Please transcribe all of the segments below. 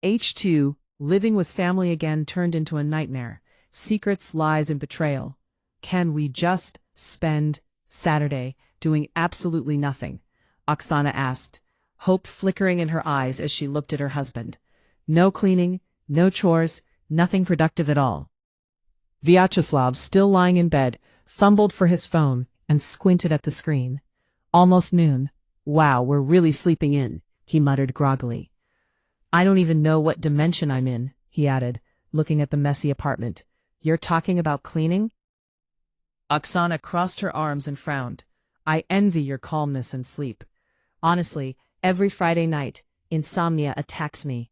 H2, living with family again turned into a nightmare. Secrets, lies, and betrayal. Can we just spend Saturday doing absolutely nothing? Oksana asked, hope flickering in her eyes as she looked at her husband. No cleaning, no chores, nothing productive at all. Vyacheslav, still lying in bed, fumbled for his phone and squinted at the screen. Almost noon. Wow, we're really sleeping in, he muttered groggily. I don't even know what dimension I'm in, he added, looking at the messy apartment. You're talking about cleaning? Oksana crossed her arms and frowned. I envy your calmness and sleep. Honestly, every Friday night, insomnia attacks me.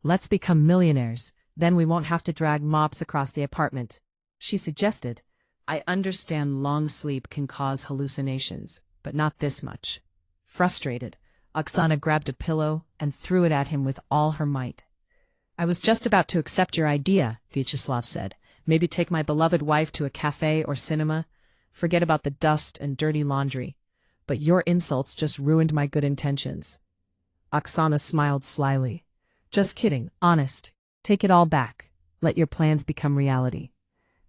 Let's become millionaires, then we won't have to drag mops across the apartment, she suggested. I understand long sleep can cause hallucinations, but not this much. Frustrated, Oksana grabbed a pillow and threw it at him with all her might. I was just about to accept your idea, Vyacheslav said. Maybe take my beloved wife to a cafe or cinema. Forget about the dust and dirty laundry. But your insults just ruined my good intentions. Oksana smiled slyly. Just kidding, honest. Take it all back. Let your plans become reality.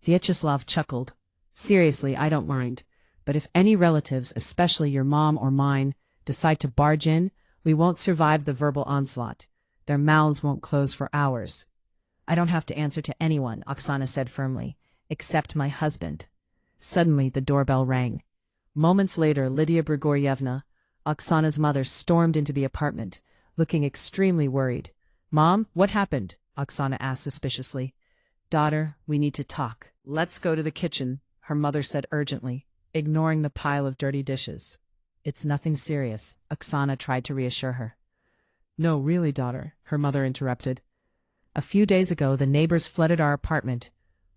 Vyacheslav chuckled. Seriously, I don't mind. But if any relatives, especially your mom or mine, decide to barge in, we won't survive the verbal onslaught. Their mouths won't close for hours. I don't have to answer to anyone, Oksana said firmly, except my husband. Suddenly the doorbell rang. Moments later, Lydia Grigoryevna, Oksana's mother, stormed into the apartment, looking extremely worried. Mom, what happened? Oksana asked suspiciously. Daughter, we need to talk. Let's go to the kitchen, her mother said urgently, ignoring the pile of dirty dishes. It's nothing serious, Oksana tried to reassure her. No, really, daughter, her mother interrupted. A few days ago, the neighbors flooded our apartment.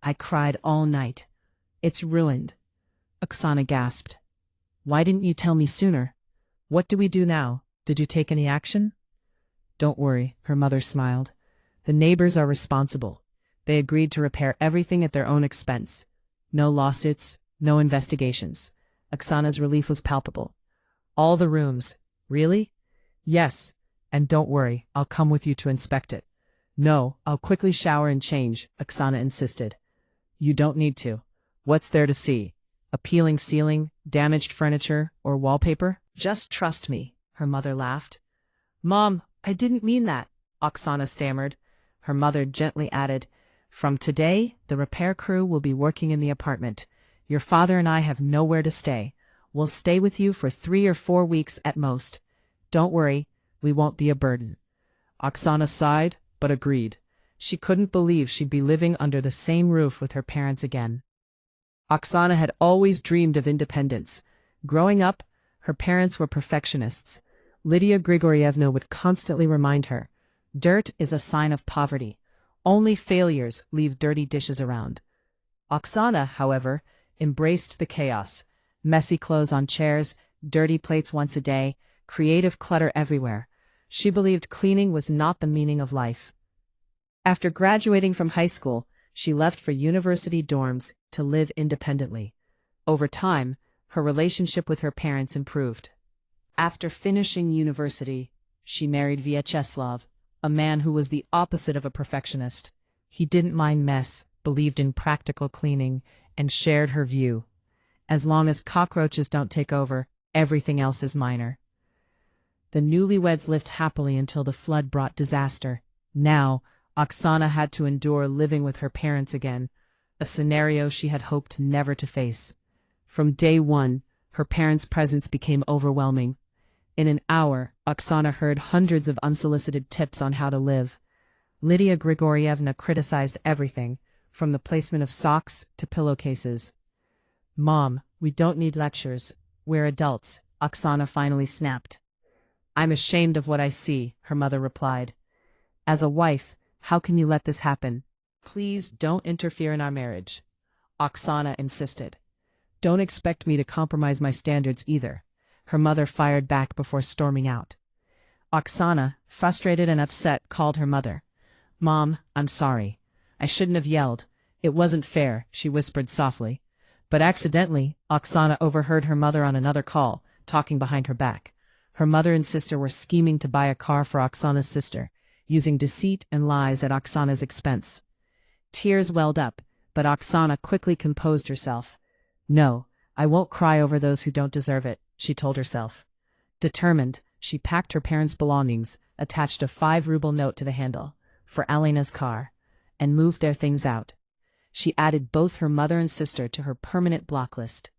I cried all night. It's ruined. Oksana gasped. Why didn't you tell me sooner? What do we do now? Did you take any action? Don't worry, her mother smiled. The neighbors are responsible. They agreed to repair everything at their own expense. No lawsuits, no investigations. Oksana's relief was palpable. All the rooms. Really? Yes. And don't worry, I'll come with you to inspect it. No, I'll quickly shower and change, Oksana insisted. You don't need to. What's there to see? A peeling ceiling, damaged furniture, or wallpaper? Just trust me, her mother laughed. Mom, I didn't mean that, Oksana stammered. Her mother gently added, From today, the repair crew will be working in the apartment. Your father and I have nowhere to stay. We'll stay with you for 3 or 4 weeks at most. Don't worry, we won't be a burden. Oksana sighed, but agreed. She couldn't believe she'd be living under the same roof with her parents again. Oksana had always dreamed of independence. Growing up, her parents were perfectionists. Lydia Grigoryevna would constantly remind her, dirt is a sign of poverty. Only failures leave dirty dishes around. Oksana, however, embraced the chaos. Messy clothes on chairs, dirty plates once a day, creative clutter everywhere. She believed cleaning was not the meaning of life. After graduating from high school, she left for university dorms to live independently. Over time, her relationship with her parents improved. After finishing university, she married Vyacheslav, a man who was the opposite of a perfectionist. He didn't mind mess, believed in practical cleaning, and shared her view. As long as cockroaches don't take over, everything else is minor. The newlyweds lived happily until the flood brought disaster. Now, Oksana had to endure living with her parents again, a scenario she had hoped never to face. From day one, her parents' presence became overwhelming. In an hour, Oksana heard hundreds of unsolicited tips on how to live. Lydia Grigoryevna criticized everything, from the placement of socks to pillowcases. Mom, we don't need lectures. We're adults, Oksana finally snapped. I'm ashamed of what I see, her mother replied. As a wife, how can you let this happen? Please don't interfere in our marriage, Oksana insisted. Don't expect me to compromise my standards either, her mother fired back before storming out. Oksana, frustrated and upset, called her mother. Mom, I'm sorry. I shouldn't have yelled. It wasn't fair, she whispered softly. But accidentally, Oksana overheard her mother on another call, talking behind her back. Her mother and sister were scheming to buy a car for Oksana's sister. using deceit and lies at Oksana's expense. Tears welled up, but Oksana quickly composed herself. No, I won't cry over those who don't deserve it, she told herself. Determined, she packed her parents' belongings, attached a 5-ruble note to the handle, for Alena's car, and moved their things out. She added both her mother and sister to her permanent block list.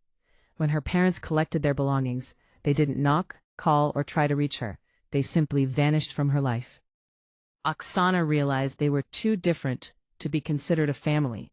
When her parents collected their belongings, they didn't knock, call, or try to reach her. They simply vanished from her life. Oksana realized they were too different to be considered a family.